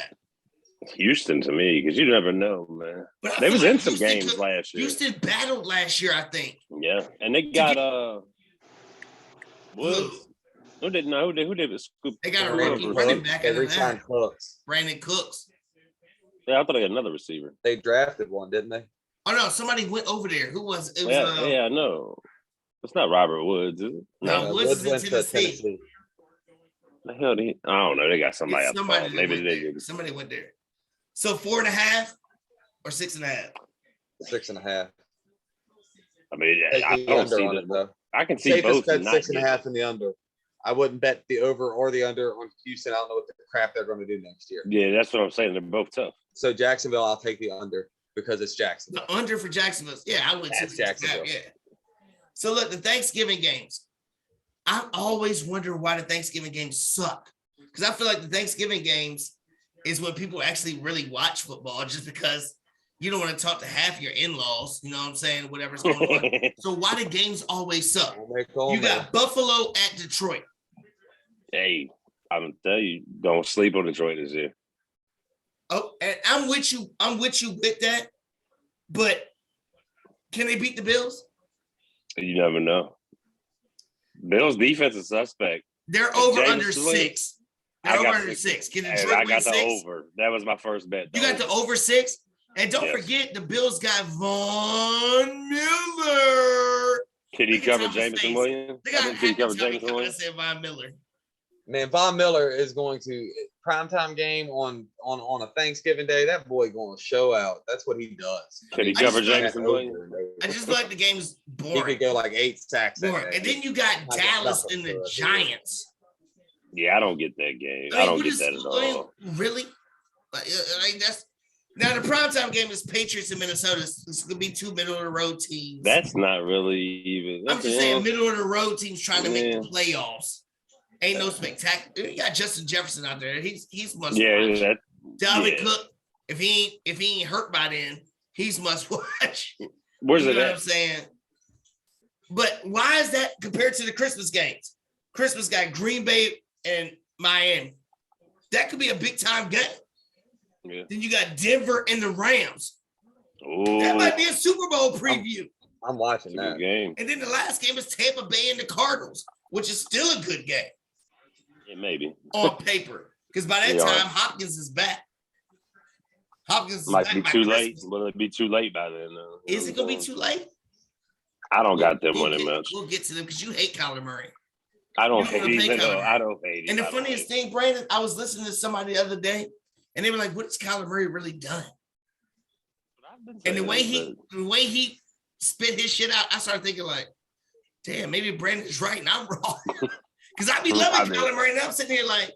Speaker 2: Houston to me, because you never know, man.
Speaker 1: But I
Speaker 2: They
Speaker 1: feel
Speaker 2: was
Speaker 1: like
Speaker 2: in some
Speaker 1: Houston
Speaker 2: games
Speaker 1: could-
Speaker 2: last year.
Speaker 1: Houston battled last year, I think.
Speaker 2: Yeah, and they got Woods. Who did scoop?
Speaker 1: They got a
Speaker 2: Brandon
Speaker 1: rookie
Speaker 2: Cooks.
Speaker 1: running back
Speaker 3: They
Speaker 1: out of
Speaker 3: re-signed
Speaker 1: that.
Speaker 3: Cooks.
Speaker 1: Brandon Cooks.
Speaker 2: Yeah, I thought they got another receiver.
Speaker 3: They drafted one, didn't they?
Speaker 1: Oh no, somebody went over there. Who was it? Was
Speaker 2: Yeah, I know. It's not Robert Woods, is it?
Speaker 1: No, Woods is in
Speaker 3: went to
Speaker 1: Tennessee.
Speaker 2: The hell did he? I don't know. They got somebody
Speaker 1: It's
Speaker 2: up
Speaker 1: somebody
Speaker 2: top.
Speaker 1: that
Speaker 2: Maybe
Speaker 1: went
Speaker 2: they
Speaker 1: there.
Speaker 2: did.
Speaker 1: Somebody went there. So 4.5 or 6.5.
Speaker 3: 6.5.
Speaker 2: I mean,
Speaker 3: Take
Speaker 2: I
Speaker 3: the
Speaker 2: don't
Speaker 3: under
Speaker 2: see
Speaker 3: on
Speaker 2: the.
Speaker 3: it though.
Speaker 2: I can see
Speaker 3: Safest
Speaker 2: both.
Speaker 3: bet
Speaker 2: and not
Speaker 3: 6.5 in the under. I wouldn't bet the over or the under on Houston. I don't know what the crap they're going to do next year.
Speaker 2: Yeah, that's what I'm saying. They're both tough.
Speaker 3: So Jacksonville, I'll take the under because it's Jacksonville.
Speaker 1: The under for Jacksonville. Yeah, I would
Speaker 3: That's Jacksonville.
Speaker 1: Yeah. So look, the Thanksgiving games. I always wonder why the Thanksgiving games suck. Because I feel like the Thanksgiving games is when people actually really watch football, just because You don't want to talk to half your in-laws. You know what I'm saying? Whatever's going on. So why do games always suck? You got Buffalo at Detroit.
Speaker 2: Hey, I'm gonna tell you, don't sleep on Detroit this year.
Speaker 1: Oh, and I'm with you. I'm with you with that. But can they beat the Bills?
Speaker 2: You never know. Bills defense is suspect.
Speaker 1: They're over under 6. They're over under 6. Can Detroit
Speaker 2: I got
Speaker 1: win 6?
Speaker 2: the over. That was my first bet.
Speaker 1: You got the over 6? And don't forget, the Bills got Von Miller.
Speaker 2: Can he cover Jameson Williams?
Speaker 1: Can he cover Jameson Williams? I said Von Miller.
Speaker 3: Man, Von Miller is going to primetime game on a Thanksgiving day. That boy going to show out. That's what he does.
Speaker 2: Can he cover Jameson Williams?
Speaker 1: I just feel like the game's boring.
Speaker 3: He could go like 8 sacks.
Speaker 1: And then you got Dallas and the Giants.
Speaker 2: Yeah, I don't get that game. I don't get that at all.
Speaker 1: Really? Like that's now the primetime game is Patriots and Minnesota. It's gonna be 2 middle of the road teams.
Speaker 2: That's not really even.
Speaker 1: I'm just saying middle of the road teams trying to make the playoffs. Ain't no spectacular. You got Justin Jefferson out there. He's must watch. Dalvin Cook, if he ain't hurt by then, he's must watch.
Speaker 2: Where's
Speaker 1: you
Speaker 2: it
Speaker 1: know
Speaker 2: at?
Speaker 1: What I'm saying? But why is that compared to the Christmas games? Christmas got Green Bay and Miami. That could be a big time game.
Speaker 2: Yeah.
Speaker 1: Then you got Denver and the Rams.
Speaker 2: Ooh.
Speaker 1: That might be a Super Bowl preview.
Speaker 3: I'm watching that
Speaker 2: game.
Speaker 1: And then the last game is Tampa Bay and the Cardinals, which is still a good game.
Speaker 2: Yeah, maybe.
Speaker 1: On paper. Because by that time, Hopkins is back. Hopkins
Speaker 2: might be too late. Will it be too late by then?
Speaker 1: Is it going to be too late?
Speaker 2: I don't got them winning much.
Speaker 1: We'll get to them because you hate Kyler Murray.
Speaker 2: I don't hate him. I don't hate him.
Speaker 1: And the funniest thing, Brandon, I was listening to somebody the other day, and they were like, "What has Kyler Murray really ddone?" And the way he spit his shit out, I started thinking like, "Damn, maybe Brandon's right and I'm wrong." Because I be loving Kyler Murray, and I'm sitting here like,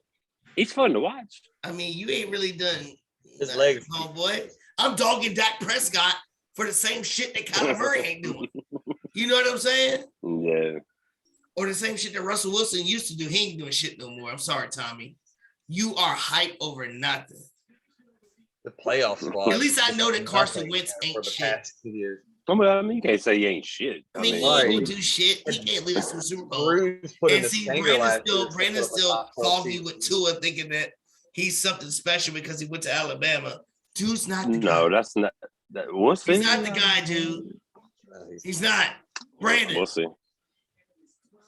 Speaker 2: he's fun to watch.
Speaker 1: I mean, you ain't really done
Speaker 3: his legs,
Speaker 1: oh boy. I'm dogging Dak Prescott for the same shit that Kyler Murray ain't doing. You know what I'm saying?
Speaker 2: Yeah.
Speaker 1: Or the same shit that Russell Wilson used to do. He ain't doing shit no more. I'm sorry, Tommy. You are hype over nothing.
Speaker 3: The playoff squad.
Speaker 1: At least I know that Carson Wentz ain't shit.
Speaker 2: I mean, you can't say he ain't shit.
Speaker 1: I mean, he ain't gonna do shit. He can't lead us to the Super Bowl. And see, Brandon's still foggy with Tua, thinking that he's something special because he went to Alabama. Dude's not the guy.
Speaker 2: No, that's not.
Speaker 1: He's not the guy, dude. He's not. Brandon.
Speaker 2: We'll see.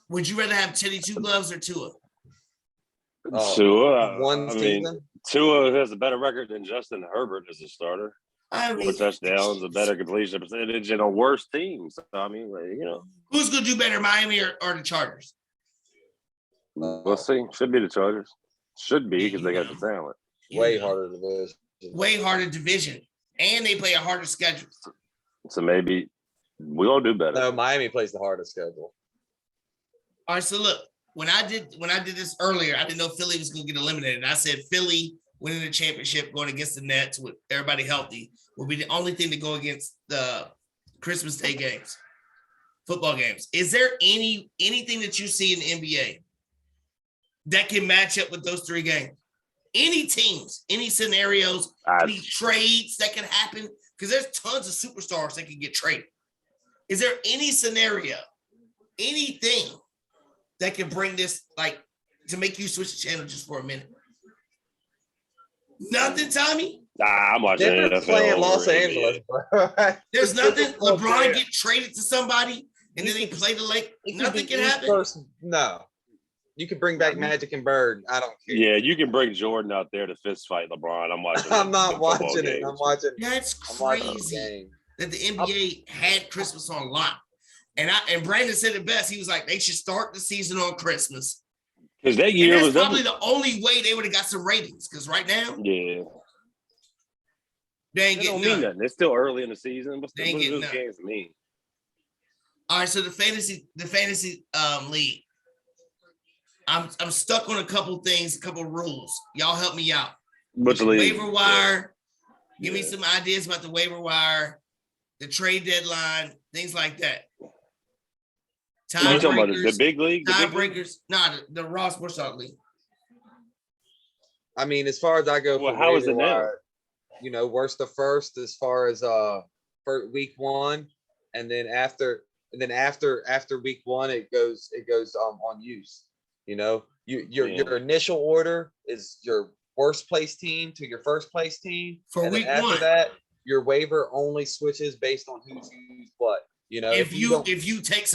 Speaker 1: Would you rather have Teddy Two Gloves or Tua?
Speaker 2: Tua.
Speaker 3: One season.
Speaker 2: Tua has a better record than Justin Herbert as a starter.
Speaker 1: I mean,
Speaker 2: more touchdowns, a better completion percentage, and a worse team. So I mean,
Speaker 1: who's gonna do better, Miami or the Chargers?
Speaker 2: We'll see. Should be the Chargers. Should be because they got the talent.
Speaker 3: Way harder division.
Speaker 1: Way harder division, and they play a harder schedule.
Speaker 2: So maybe we'll do better.
Speaker 3: No, Miami plays the hardest schedule.
Speaker 1: All right, so look, when I did this earlier, I didn't know Philly was going to get eliminated. I said Philly winning the championship, going against the Nets with everybody healthy, will be the only thing to go against the Christmas Day games, football games. Is there anything that you see in the NBA that can match up with those 3 games? Any teams, any scenarios, any trades that can happen? Because there's tons of superstars that can get traded. Is there any scenario, anything that can bring this, like, to make you switch the channel just for a minute? Nothing, Tommy?
Speaker 2: I'm watching
Speaker 3: NFL playing Los Angeles, bro.
Speaker 1: There's nothing. LeBron get traded to somebody, and then they play the Lake. Nothing can happen?
Speaker 3: No. You could bring back Magic and Bird. I don't care.
Speaker 2: Yeah, you can bring Jordan out there to fist fight LeBron. I'm watching.
Speaker 3: I'm not watching it. I'm watching.
Speaker 1: That's crazy that the NBA had Christmas on lock. And Brandon said it best. He was like, they should start the season on Christmas.
Speaker 2: Because that year was
Speaker 1: probably the only way they would have got some ratings. Because right now,
Speaker 2: yeah,
Speaker 1: they ain't getting nothing.
Speaker 2: It's still early in the season. What
Speaker 1: they ain't getting
Speaker 2: those games mean? All
Speaker 1: right, so the fantasy league. I'm stuck on a couple things, a couple rules. Y'all help me out.
Speaker 2: What's the league?
Speaker 1: Waiver wire. Give me some ideas about the waiver wire, the trade deadline, things like that.
Speaker 2: You talking about the big league?
Speaker 1: Tiebreakers. Nah, the Raw Sports Talk league.
Speaker 3: I mean, as far as I go,
Speaker 2: how is it now?
Speaker 3: worst to first as far as for week 1, and then after week 1 it goes on use. Your initial order is your worst place team to your first place team,
Speaker 1: For
Speaker 3: and
Speaker 1: week
Speaker 3: then after
Speaker 1: 1.
Speaker 3: that your waiver only switches based on who's used what.
Speaker 1: If you take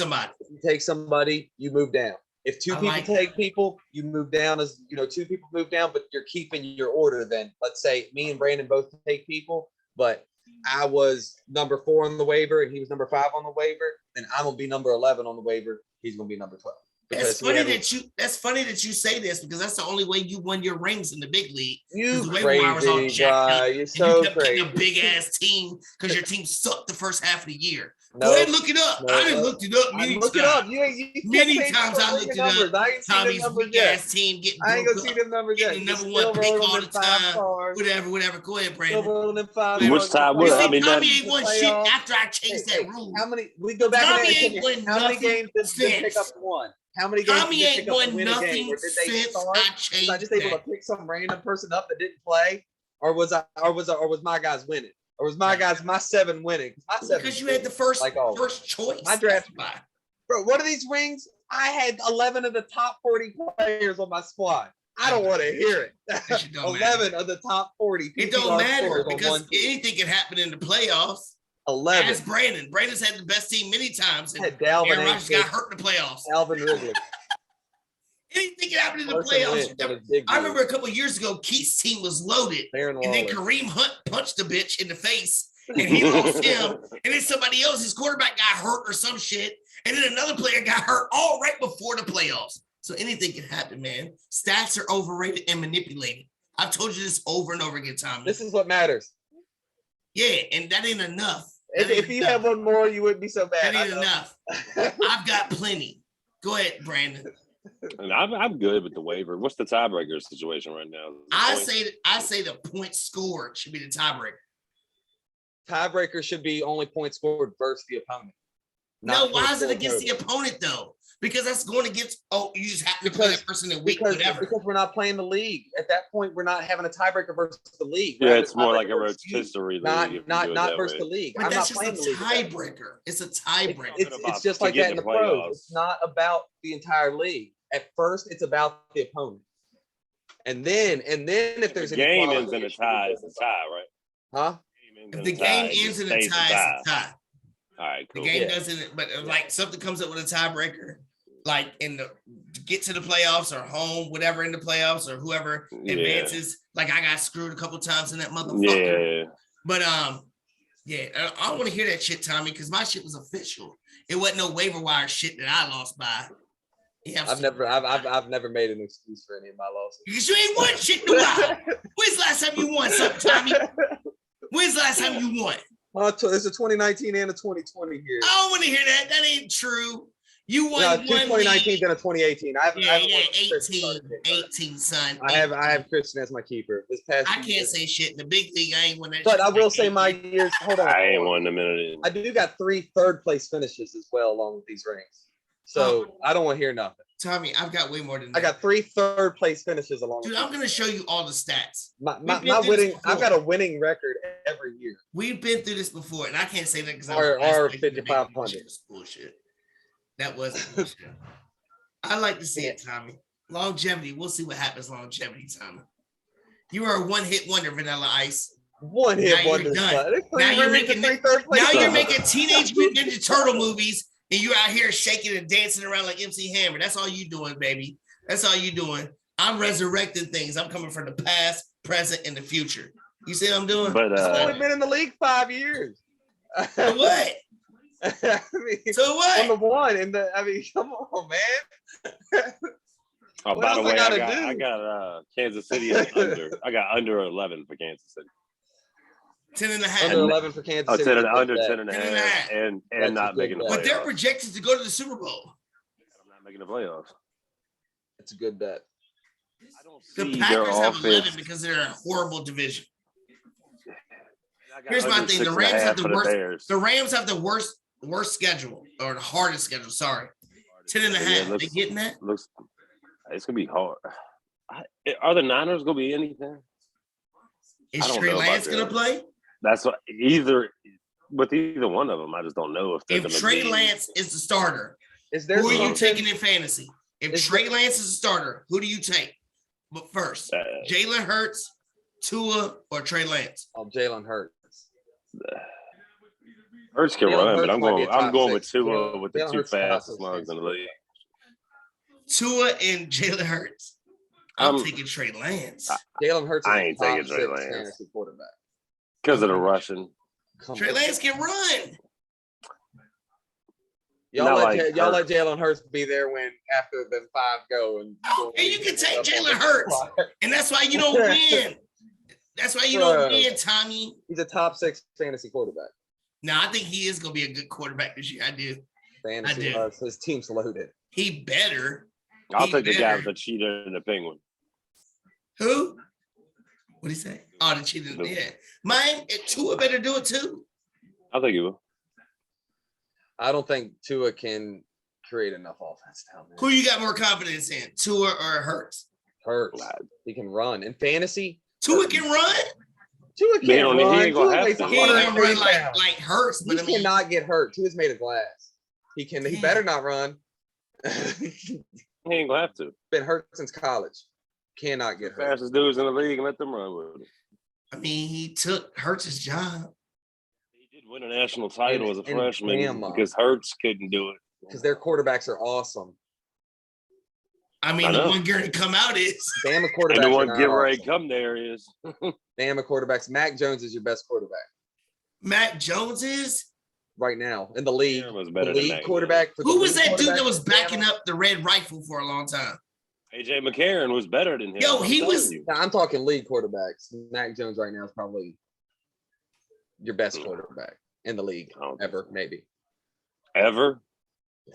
Speaker 1: somebody,
Speaker 3: you move down. If two people take people, you move down. As 2 people move down, but you're keeping your order. Then let's say me and Brandon both take people, but I was number 4 on the waiver and he was number 5 on the waiver, then I'm gonna be number 11 on the waiver. He's gonna be number 12.
Speaker 1: That's funny that you say this, because that's the only way you won your rings in the big league.
Speaker 3: You
Speaker 1: the waiver was all
Speaker 3: crazy,
Speaker 1: jacked up,
Speaker 3: You're so
Speaker 1: you kept
Speaker 3: crazy.
Speaker 1: picking a big ass team because your team sucked the first half of the year.
Speaker 3: No,
Speaker 1: Go ahead and look it up. I didn't look it up many
Speaker 3: look
Speaker 1: times.
Speaker 3: it up. You
Speaker 1: Many times I looked it up.
Speaker 3: I ain't seen
Speaker 1: Tommy's
Speaker 3: them numbers
Speaker 1: weak
Speaker 3: yet.
Speaker 1: ass team getting
Speaker 3: I ain't
Speaker 1: broke
Speaker 3: gonna see
Speaker 1: up,
Speaker 3: them numbers yet.
Speaker 1: getting the number
Speaker 3: Still
Speaker 1: 1 pick
Speaker 3: rolling
Speaker 1: all
Speaker 3: them
Speaker 1: the
Speaker 3: 5
Speaker 1: time.
Speaker 3: stars.
Speaker 1: Whatever. Go ahead,
Speaker 3: Still
Speaker 1: Brandon.
Speaker 3: rolling them 5
Speaker 2: Which
Speaker 3: stars.
Speaker 2: time?
Speaker 1: You
Speaker 2: I
Speaker 1: see,
Speaker 2: mean,
Speaker 1: Tommy
Speaker 2: that-
Speaker 1: ain't won shit after I changed that rule.
Speaker 3: How many? We go back
Speaker 1: Tommy
Speaker 3: and
Speaker 1: ain't
Speaker 3: ask
Speaker 1: won
Speaker 3: you, how many
Speaker 1: nothing
Speaker 3: games did they pick up
Speaker 1: since.
Speaker 3: and won? How many games
Speaker 1: Tommy
Speaker 3: did they
Speaker 1: ain't
Speaker 3: pick up and
Speaker 1: won
Speaker 3: win a game?
Speaker 1: nothing
Speaker 3: Or did they
Speaker 1: since
Speaker 3: start?
Speaker 1: I
Speaker 3: Was
Speaker 1: changed
Speaker 3: I just able to
Speaker 1: that.
Speaker 3: pick some random person up that didn't play, or was my guys winning? Or was my 7 winning? My 7
Speaker 1: Because you had the first choice.
Speaker 3: My draft. Bro, what are these rings? I had 11 of the top 40 players on my squad. I don't want to hear it. 11 of the top 40.
Speaker 1: It don't matter, because anything can happen in the playoffs.
Speaker 3: 11.
Speaker 1: Ask Brandon. Brandon's had the best team many times, and
Speaker 3: Had Dalvin
Speaker 1: Aaron Rodgers got hurt in the playoffs.
Speaker 3: Alvin Ridley.
Speaker 1: Anything can happen in the playoffs. I remember a couple of years ago, Keith's team was loaded, and then Kareem Hunt punched the bitch in the face, and he lost him. And then somebody else, his quarterback got hurt or some shit, and then another player got hurt all right before the playoffs. So anything can happen, man. Stats are overrated and manipulated. I've told you this over and over again, Tommy.
Speaker 3: This is what matters.
Speaker 1: Yeah, and that ain't enough.
Speaker 3: If you had one more, you wouldn't be so bad.
Speaker 1: That ain't enough. I've got plenty. Go ahead, Brandon.
Speaker 2: And I'm good with the waiver. What's the tiebreaker situation right now?
Speaker 1: I say the point scored should be the tiebreaker.
Speaker 3: Tiebreaker should be only points scored versus the opponent.
Speaker 1: No, why is it against the opponent though? Because that's going against. You just have to play that person in week whatever.
Speaker 3: Because we're not playing the league at that point. We're not having a tiebreaker versus the league.
Speaker 2: Yeah, it's more like a rotisserie league.
Speaker 3: Not versus the league.
Speaker 1: But that's just a tiebreaker. It's a tiebreaker.
Speaker 3: It's just like that in the pros. It's not about the entire league. At first, it's about the opponent, and then if there's
Speaker 2: a game ends in a tie, it's a tie, right?
Speaker 3: Huh?
Speaker 1: If the game ends in a tie, it's a tie.
Speaker 2: All right, cool.
Speaker 1: The game doesn't, but like something comes up with a tiebreaker, like to get to the playoffs or home, whatever in the playoffs or whoever advances. Like I got screwed a couple times in that motherfucker. Yeah. But I don't want to hear that shit, Tommy, because my shit was official. It wasn't no waiver wire shit that I lost by. Yeah,
Speaker 3: I've never made an excuse for any of my losses.
Speaker 1: Because you ain't won shit in a while. When's the last time you won something, Tommy? When's the last time you won?
Speaker 3: It's a 2019 and a 2020 here.
Speaker 1: I don't want to hear that. That ain't true. You won one
Speaker 3: 2019 and a 2018. I haven't
Speaker 1: 18, son.
Speaker 3: I have Christian as my keeper. This past
Speaker 1: I can't say shit. In the big league, I ain't won that.
Speaker 3: But I will say my years. Hold on.
Speaker 2: I ain't won a minute.
Speaker 3: I do got 3 third place finishes as well along with these rings. So I don't want to hear nothing.
Speaker 1: Tommy, I've got way more than that.
Speaker 3: I got 3 third place finishes along.
Speaker 1: Dude, I'm going to show you all the stats.
Speaker 3: My winning. I've got a winning record every year.
Speaker 1: We've been through this before, and I can't say that because I
Speaker 3: was 5,500.
Speaker 1: Bullshit. That was bullshit. I like to see it, Tommy. Longevity. We'll see what happens. Longevity, Tommy. You are a one-hit wonder, Vanilla Ice.
Speaker 3: One-hit wonder.
Speaker 1: Now you're making Teenage Mutant Ninja Turtle movies. And you're out here shaking and dancing around like MC Hammer. That's all you doing, baby. That's all you doing. I'm resurrecting things. I'm coming from the past, present, and the future. You see what I'm doing?
Speaker 2: But
Speaker 3: I've only been in the league 5 years.
Speaker 1: So what? So what?
Speaker 3: On the one, come on, man.
Speaker 2: Oh, by the way, I got Kansas City under. I got under 11 for Kansas City.
Speaker 1: 10.5.
Speaker 3: Under 11 for Kansas City.
Speaker 2: Under 10.5 and not making the playoffs.
Speaker 1: But they're projected to go to the Super Bowl.
Speaker 2: I'm not making the playoffs.
Speaker 3: That's a good bet.
Speaker 2: I don't
Speaker 1: see
Speaker 2: the
Speaker 1: Packers have 11 because they're a horrible division. Here's my thing: the Rams have the worst. The Rams have the worst schedule or the hardest schedule. Sorry, 10.5. They getting that?
Speaker 2: It's gonna be hard. Are the Niners gonna be anything?
Speaker 1: Is
Speaker 2: I don't
Speaker 1: Trey
Speaker 2: know about
Speaker 1: Lance going to
Speaker 2: that.
Speaker 1: play?
Speaker 2: That's what with either one of them. I just don't know if they're
Speaker 1: If
Speaker 2: going to
Speaker 1: Trey
Speaker 2: be.
Speaker 1: Lance is the starter,
Speaker 3: Is there
Speaker 1: who are you
Speaker 3: something-
Speaker 1: taking in fantasy? If
Speaker 3: Is
Speaker 1: Trey Lance is a starter, who do you take? But first, Jalen Hurts, Tua, or Trey Lance?
Speaker 3: Jalen Hurts.
Speaker 2: Hurts can
Speaker 3: Jalen
Speaker 2: run, but
Speaker 3: Hurts might be a
Speaker 2: I'm
Speaker 3: top
Speaker 2: going with
Speaker 3: six.
Speaker 2: Tua with the
Speaker 3: Jalen
Speaker 2: two
Speaker 3: Hurts is top
Speaker 2: fastest
Speaker 3: six
Speaker 2: mugs in the league.
Speaker 1: Tua and Jalen Hurts. I'm taking Trey Lance.
Speaker 3: Jalen Hurts is
Speaker 2: I
Speaker 3: a
Speaker 2: ain't
Speaker 3: top
Speaker 2: taking Trey
Speaker 3: 6
Speaker 2: Lance.
Speaker 3: fantasy quarterback.
Speaker 2: Because of the rushing.
Speaker 3: Come
Speaker 1: Trey
Speaker 3: on.
Speaker 1: Lance can run.
Speaker 3: Y'all
Speaker 2: Not
Speaker 3: let
Speaker 2: like
Speaker 3: Jalen Hurts be there when after the 5 go and
Speaker 1: you can take Jalen Hurts, and that's why you don't win. That's why you don't win, Tommy.
Speaker 3: He's a top 6 fantasy quarterback.
Speaker 1: No, I think he is going to be a good quarterback this year. I do.
Speaker 3: Fantasy
Speaker 1: do.
Speaker 3: wise, his team's loaded.
Speaker 1: He better.
Speaker 2: I'll
Speaker 1: He
Speaker 2: take the guy
Speaker 1: better.
Speaker 2: with the cheetah and the penguin.
Speaker 1: Who? What did he say? Oh, the cheating. Yeah. Mine, Tua better do it too.
Speaker 2: I think he will.
Speaker 3: I don't think Tua can create enough offense down there.
Speaker 1: Who you got more confidence in, Tua or Hurts?
Speaker 3: Hurts. He can run. In fantasy,
Speaker 1: Tua can run.
Speaker 3: Tua
Speaker 2: He
Speaker 3: can't run.
Speaker 2: ain't gonna
Speaker 3: Tua
Speaker 2: have
Speaker 3: weighs
Speaker 2: to.
Speaker 1: He ain't gonna
Speaker 3: 130
Speaker 1: run like
Speaker 3: pounds.
Speaker 1: Hurts, but I
Speaker 3: He
Speaker 1: mean,
Speaker 3: cannot get hurt. Tua's made of glass. He
Speaker 1: Damn.
Speaker 3: better not run.
Speaker 2: He ain't gonna have to.
Speaker 3: Been hurt since college. Cannot get hurt.
Speaker 2: Fastest dudes in the league and let them run with it.
Speaker 1: I mean, he took Hurts' job.
Speaker 2: He did win a national title as a
Speaker 3: And
Speaker 2: freshman
Speaker 3: Bama.
Speaker 2: because Hurts couldn't do it.
Speaker 3: Because their quarterbacks are awesome.
Speaker 1: I mean,
Speaker 2: I
Speaker 1: the
Speaker 2: know.
Speaker 1: one guy to come out is
Speaker 3: Bama
Speaker 2: And
Speaker 3: quarterbacks
Speaker 2: the
Speaker 3: are
Speaker 2: one
Speaker 3: not
Speaker 2: get ready to
Speaker 3: awesome.
Speaker 2: come there is
Speaker 3: Bama quarterbacks. Mac Jones is your best quarterback
Speaker 1: Matt Jones is.
Speaker 3: right now in the league.
Speaker 2: was
Speaker 3: The
Speaker 2: better than
Speaker 3: league
Speaker 2: Mac
Speaker 3: quarterback. For
Speaker 1: Who
Speaker 3: the
Speaker 1: was
Speaker 3: league
Speaker 1: that dude that
Speaker 3: quarterback
Speaker 1: was
Speaker 3: for
Speaker 1: backing
Speaker 3: Bama.
Speaker 1: up the red rifle for a long time?
Speaker 2: AJ McCarron was better than him.
Speaker 1: Yo,
Speaker 2: I'm
Speaker 1: he
Speaker 2: telling
Speaker 1: was-
Speaker 2: you.
Speaker 3: Now, I'm talking league quarterbacks. Mac Jones right now is probably your best quarterback in the league
Speaker 2: I don't think
Speaker 3: ever, maybe.
Speaker 2: Ever.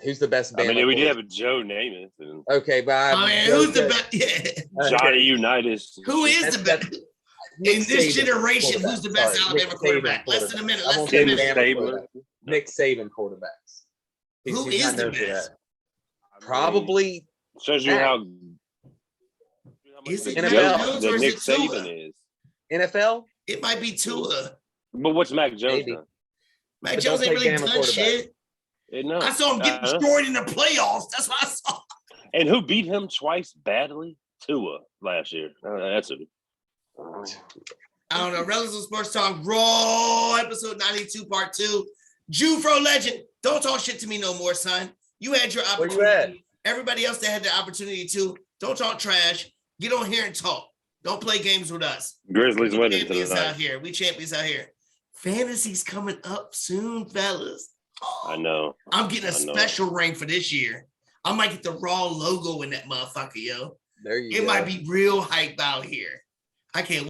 Speaker 3: Who's the best?
Speaker 2: I
Speaker 3: Bama
Speaker 2: mean, we did
Speaker 3: quarterback?
Speaker 2: have Joe Namath and
Speaker 3: Okay, but
Speaker 1: I mean, who's the best? Yeah.
Speaker 2: Johnny Unitas.
Speaker 1: Who is the best? In this generation, who's the best Alabama quarterback? Less than a minute. Less than a minute.
Speaker 2: Stabler.
Speaker 3: Nick Saban quarterbacks.
Speaker 1: Who
Speaker 3: he's
Speaker 1: is
Speaker 3: not
Speaker 1: the
Speaker 3: known for
Speaker 1: best?
Speaker 3: that. Probably
Speaker 2: Shows you
Speaker 3: Mac.
Speaker 2: how
Speaker 1: Is
Speaker 2: much
Speaker 1: it
Speaker 2: of a
Speaker 3: Mac
Speaker 2: joke
Speaker 1: Jones
Speaker 2: that
Speaker 1: or is
Speaker 2: Nick
Speaker 1: it Tua?
Speaker 2: Saban is.
Speaker 3: NFL.
Speaker 1: It might be Tua.
Speaker 2: But what's Mac Jones
Speaker 3: Maybe.
Speaker 2: done?
Speaker 1: Matt
Speaker 3: But
Speaker 1: Jones
Speaker 3: don't
Speaker 1: ain't
Speaker 3: take
Speaker 1: really
Speaker 3: Bama
Speaker 1: done
Speaker 3: quarterback.
Speaker 1: shit.
Speaker 2: No.
Speaker 1: I saw him get destroyed in the playoffs. That's what I saw.
Speaker 2: And who beat him twice badly? Tua last year. That's it.
Speaker 1: I don't know. Rellism Sports Talk Raw, episode 92, part 2. Jufro legend. Don't talk shit to me no more, son. You had your
Speaker 3: Where you
Speaker 1: opportunity. Everybody else that had the opportunity to. Don't talk trash. Get on here and talk. Don't play games with us.
Speaker 2: Grizzlies
Speaker 1: We
Speaker 2: winning
Speaker 1: champions out
Speaker 2: tonight.
Speaker 1: here. We champions out here. Fantasy's coming up soon, fellas.
Speaker 2: I know.
Speaker 1: I'm getting a
Speaker 2: I know.
Speaker 1: special ring for this year. I might get the Raw logo in that motherfucker, yo.
Speaker 3: There you
Speaker 1: It
Speaker 3: go.
Speaker 1: might be real hype out here. I can't